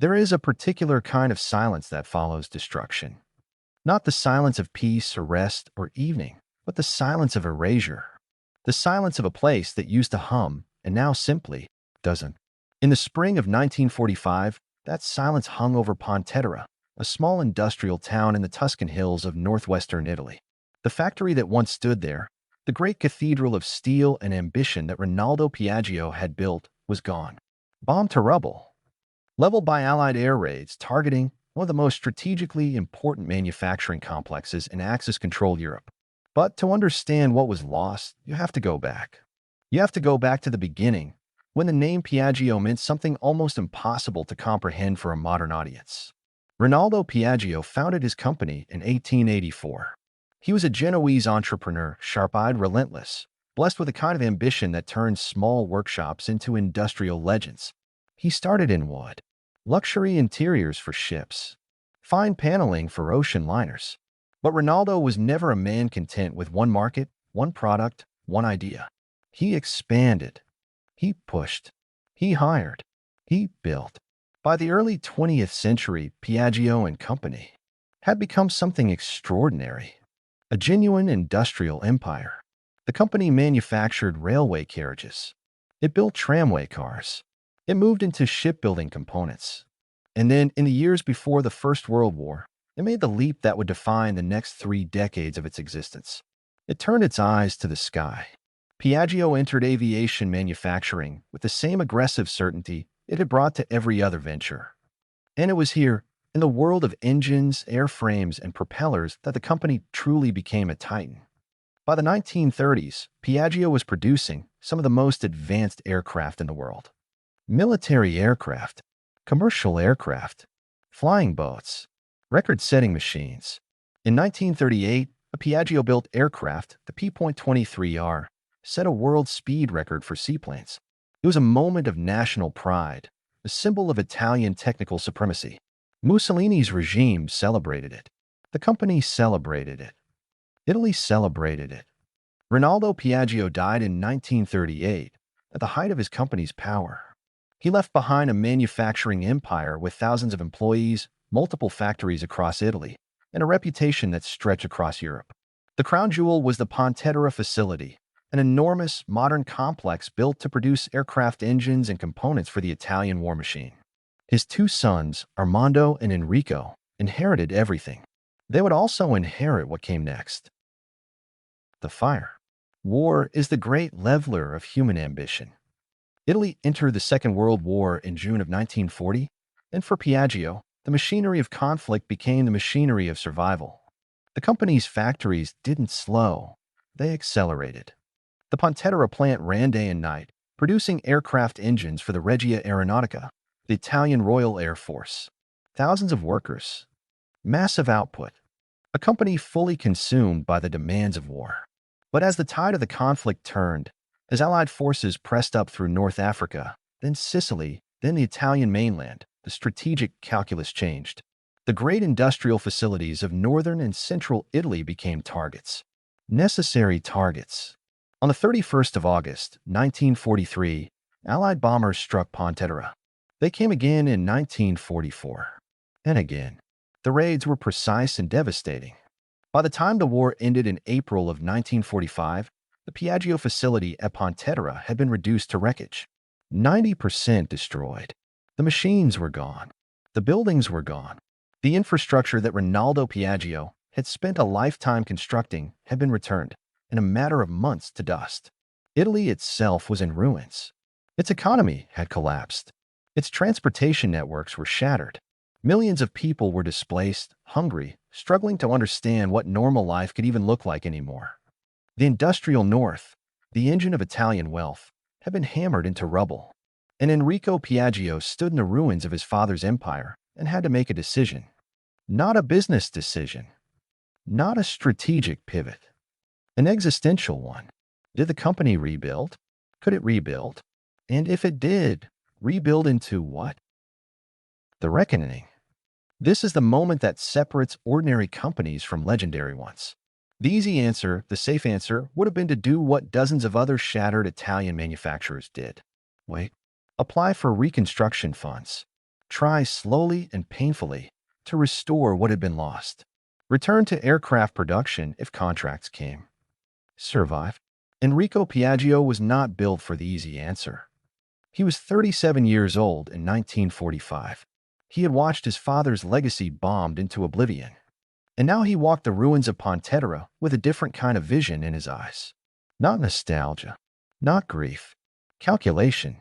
There is a particular kind of silence that follows destruction. Not the silence of peace or rest or evening, but the silence of erasure. The silence of a place that used to hum and now simply doesn't. In the spring of 1945, that silence hung over Pontedera, a small industrial town in the Tuscan hills of northwestern Italy. The factory that once stood there, the great cathedral of steel and ambition that Rinaldo Piaggio had built, was gone. Bombed to rubble. Leveled by Allied air raids targeting one of the most strategically important manufacturing complexes in Axis-controlled Europe. But to understand what was lost, you have to go back. You have to go back to the beginning, when the name Piaggio meant something almost impossible to comprehend for a modern audience. Rinaldo Piaggio founded his company in 1884. He was a Genoese entrepreneur, sharp-eyed, relentless, blessed with a kind of ambition that turned small workshops into industrial legends. He started in wood, luxury interiors for ships, fine paneling for ocean liners. But Rinaldo was never a man content with one market, one product, one idea. He expanded. He pushed. He hired. He built. By the early 20th century, Piaggio and Company had become something extraordinary. A genuine industrial empire. The company manufactured railway carriages. It built tramway cars. It moved into shipbuilding components. And then, in the years before the First World War, it made the leap that would define the next 3 decades of its existence. It turned its eyes to the sky. Piaggio entered aviation manufacturing with the same aggressive certainty it had brought to every other venture. And it was here, in the world of engines, airframes, and propellers, that the company truly became a titan. By the 1930s, Piaggio was producing some of the most advanced aircraft in the world. Military aircraft, commercial aircraft, flying boats, record-setting machines. In 1938, a Piaggio-built aircraft, the P.23R, set a world speed record for seaplanes. It was a moment of national pride, a symbol of Italian technical supremacy. Mussolini's regime celebrated it. The company celebrated it. Italy celebrated it. Rinaldo Piaggio died in 1938, at the height of his company's power. He left behind a manufacturing empire with thousands of employees, multiple factories across Italy, and a reputation that stretched across Europe. The crown jewel was the Pontedera facility, an enormous, modern complex built to produce aircraft engines and components for the Italian war machine. His 2 sons, Armando and Enrico, inherited everything. They would also inherit what came next. The fire. War is the great leveler of human ambition. Italy entered the Second World War in June of 1940, and for Piaggio, the machinery of conflict became the machinery of survival. The company's factories didn't slow, they accelerated. The Pontedera plant ran day and night, producing aircraft engines for the Regia Aeronautica, the Italian Royal Air Force. Thousands of workers. Massive output. A company fully consumed by the demands of war. But as the tide of the conflict turned, as Allied forces pressed up through North Africa, then Sicily, then the Italian mainland, the strategic calculus changed. The great industrial facilities of northern and central Italy became targets. Necessary targets. On the 31st of August, 1943, Allied bombers struck Pontedera. They came again in 1944. And again. The raids were precise and devastating. By the time the war ended in April of 1945, the Piaggio facility at Pontedera had been reduced to wreckage. 90% destroyed. The machines were gone. The buildings were gone. The infrastructure that Rinaldo Piaggio had spent a lifetime constructing had been returned, in a matter of months, to dust. Italy itself was in ruins. Its economy had collapsed. Its transportation networks were shattered. Millions of people were displaced, hungry, struggling to understand what normal life could even look like anymore. The industrial north, the engine of Italian wealth, had been hammered into rubble. And Enrico Piaggio stood in the ruins of his father's empire and had to make a decision. Not a business decision. Not a strategic pivot. An existential one. Did the company rebuild? Could it rebuild? And if it did, rebuild into what? The reckoning. This is the moment that separates ordinary companies from legendary ones. The easy answer, the safe answer, would have been to do what dozens of other shattered Italian manufacturers did. Wait. Apply for reconstruction funds. try slowly and painfully to restore what had been lost. Return to aircraft production if contracts came. Survive. Enrico Piaggio was not built for the easy answer. He was 37 years old in 1945. He had watched his father's legacy bombed into oblivion. And now he walked the ruins of Pontedera with a different kind of vision in his eyes. Not nostalgia, not grief, calculation.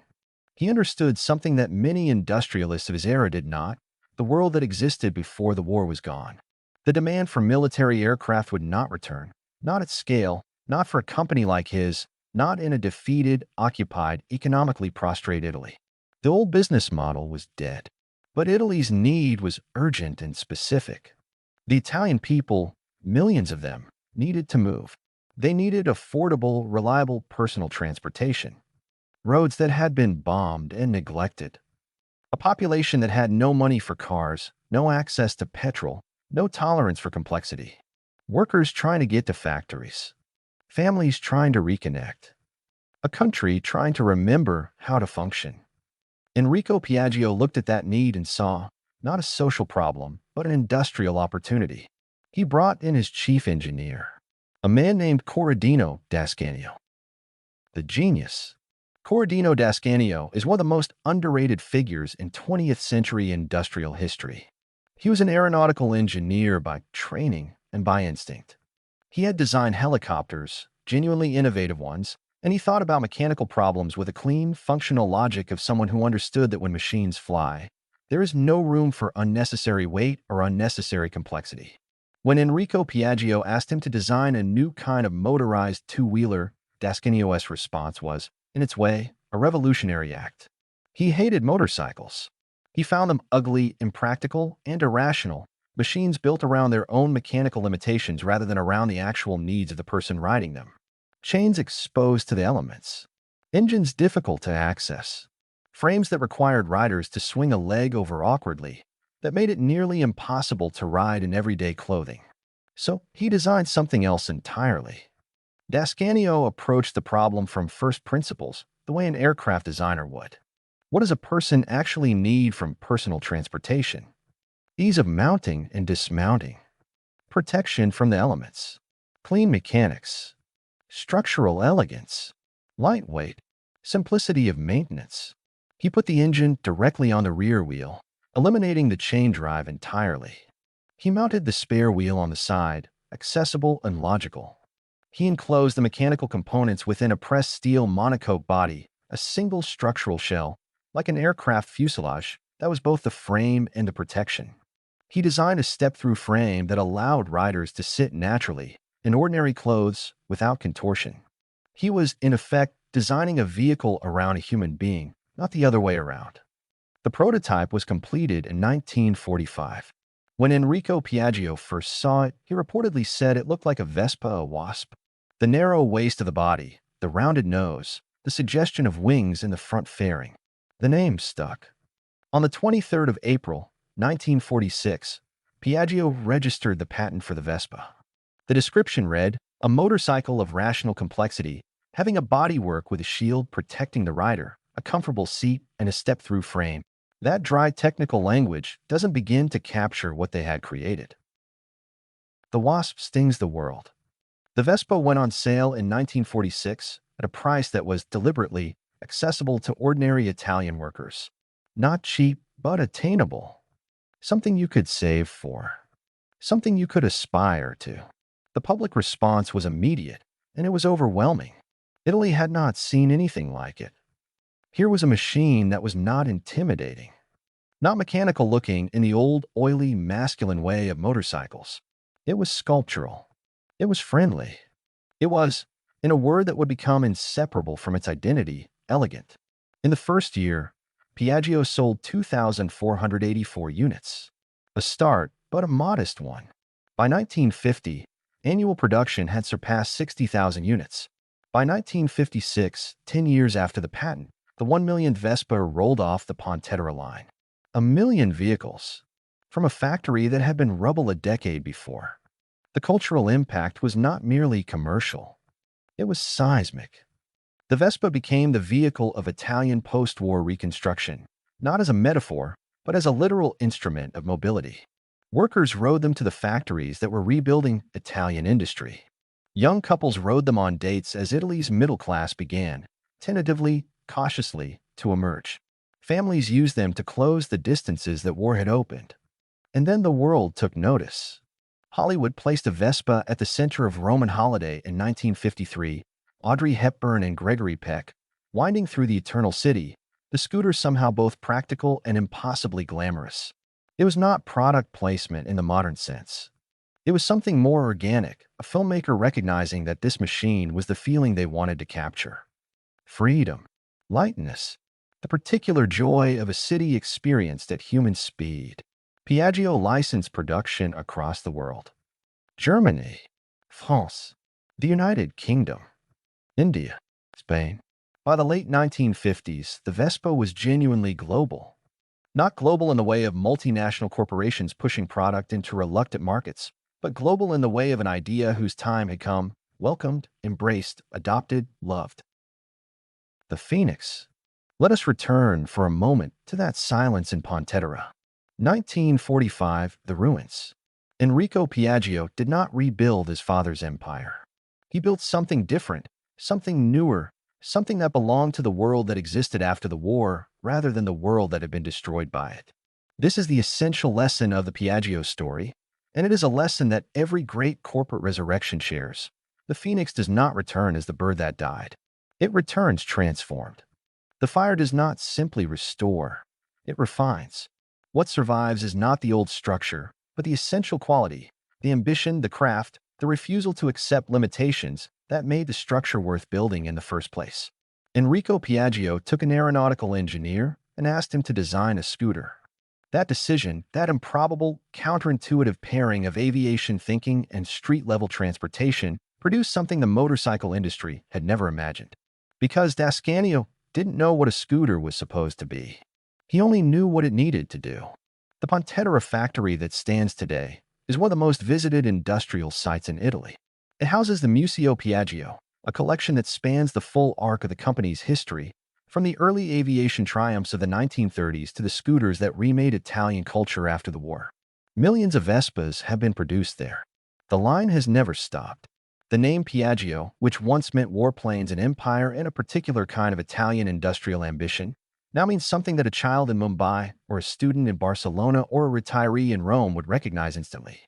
He understood something that many industrialists of his era did not, the world that existed before the war was gone. The demand for military aircraft would not return, not at scale, not for a company like his, not in a defeated, occupied, economically prostrate Italy. The old business model was dead. But Italy's need was urgent and specific. The Italian people, millions of them, needed to move. They needed affordable, reliable personal transportation. Roads that had been bombed and neglected. A population that had no money for cars, no access to petrol, no tolerance for complexity. Workers trying to get to factories. Families trying to reconnect. A country trying to remember how to function. Enrico Piaggio looked at that need and saw, not a social problem, but an industrial opportunity. He brought in his chief engineer, a man named Corradino D'Ascanio. The genius. Corradino D'Ascanio is one of the most underrated figures in 20th century industrial history. He was an aeronautical engineer by training and by instinct. He had designed helicopters, genuinely innovative ones, and he thought about mechanical problems with a clean, functional logic of someone who understood that when machines fly, there is no room for unnecessary weight or unnecessary complexity. When Enrico Piaggio asked him to design a new kind of motorized two-wheeler, D'Ascanio's response was, in its way, a revolutionary act. He hated motorcycles. He found them ugly, impractical, and irrational, machines built around their own mechanical limitations rather than around the actual needs of the person riding them. Chains exposed to the elements. Engines difficult to access. Frames that required riders to swing a leg over awkwardly, that made it nearly impossible to ride in everyday clothing. So he designed something else entirely. D'Ascanio approached the problem from first principles, the way an aircraft designer would. What does a person actually need from personal transportation? Ease of mounting and dismounting. Protection from the elements. Clean mechanics. Structural elegance. Lightweight. Simplicity of maintenance. He put the engine directly on the rear wheel, eliminating the chain drive entirely. He mounted the spare wheel on the side, accessible and logical. He enclosed the mechanical components within a pressed steel monocoque body, a single structural shell, like an aircraft fuselage, that was both the frame and the protection. He designed a step-through frame that allowed riders to sit naturally, in ordinary clothes, without contortion. He was, in effect, designing a vehicle around a human being, not the other way around. The prototype was completed in 1945. When Enrico Piaggio first saw it, he reportedly said it looked like a Vespa, a Wasp. The narrow waist of the body, the rounded nose, the suggestion of wings in the front fairing. The name stuck. On the 23rd of April, 1946, Piaggio registered the patent for the Vespa. The description read, a motorcycle of rational complexity, having a bodywork with a shield protecting the rider, a comfortable seat, and a step-through frame. That dry technical language doesn't begin to capture what they had created. The Wasp stings the world. The Vespa went on sale in 1946 at a price that was deliberately accessible to ordinary Italian workers. Not cheap, but attainable. Something you could save for. Something you could aspire to. The public response was immediate, and it was overwhelming. Italy had not seen anything like it. Here was a machine that was not intimidating. Not mechanical looking in the old, oily, masculine way of motorcycles. It was sculptural. It was friendly. It was, in a word that would become inseparable from its identity, elegant. In the first year, Piaggio sold 2,484 units. A start, but a modest one. By 1950, annual production had surpassed 60,000 units. By 1956, 10 years after the patent, the 1 millionth Vespa rolled off the Pontedera line. 1 million vehicles. From a factory that had been rubble a decade before. The cultural impact was not merely commercial. It was seismic. The Vespa became the vehicle of Italian post-war reconstruction, not as a metaphor, but as a literal instrument of mobility. Workers rode them to the factories that were rebuilding Italian industry. Young couples rode them on dates as Italy's middle class began, tentatively, cautiously, to emerge. Families used them to close the distances that war had opened. And then the world took notice. Hollywood placed a Vespa at the center of Roman holiday in 1953. Audrey Hepburn and Gregory Peck, winding through the Eternal City, the scooter somehow both practical and impossibly glamorous. It was not product placement in the modern sense. It was something more organic, a filmmaker recognizing that this machine was the feeling they wanted to capture. Freedom, lightness, the particular joy of a city experienced at human speed. Piaggio licensed production across the world. Germany, France, the United Kingdom, India, Spain. By the late 1950s, the Vespa was genuinely global. Not global in the way of multinational corporations pushing product into reluctant markets, but global in the way of an idea whose time had come, welcomed, embraced, adopted, loved. The Phoenix. Let us return for a moment to that silence in Pontedera. 1945, the ruins. Enrico Piaggio did not rebuild his father's empire. He built something different, something newer, something that belonged to the world that existed after the war rather than the world that had been destroyed by it. This is the essential lesson of the Piaggio story, and it is a lesson that every great corporate resurrection shares. The phoenix does not return as the bird that died. It returns transformed. The fire does not simply restore, it refines. What survives is not the old structure, but the essential quality, the ambition, the craft, the refusal to accept limitations that made the structure worth building in the first place. Enrico Piaggio took an aeronautical engineer and asked him to design a scooter. That decision, that improbable, counterintuitive pairing of aviation thinking and street-level transportation, produced something the motorcycle industry had never imagined. Because D'Ascanio didn't know what a scooter was supposed to be. He only knew what it needed to do. The Pontedera factory that stands today is one of the most visited industrial sites in Italy. It houses the Museo Piaggio, a collection that spans the full arc of the company's history, from the early aviation triumphs of the 1930s to the scooters that remade Italian culture after the war. Millions of Vespas have been produced there. The line has never stopped. The name Piaggio, which once meant warplanes, an empire, and a particular kind of Italian industrial ambition, now means something that a child in Mumbai, or a student in Barcelona, or a retiree in Rome would recognize instantly.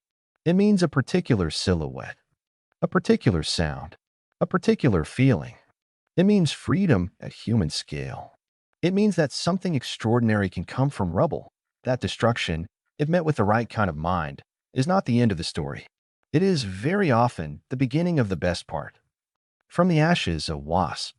It means a particular silhouette, a particular sound, a particular feeling. It means freedom at human scale. It means that something extraordinary can come from rubble, that destruction, if met with the right kind of mind, is not the end of the story. It is very often the beginning of the best part. From the ashes, a wasp,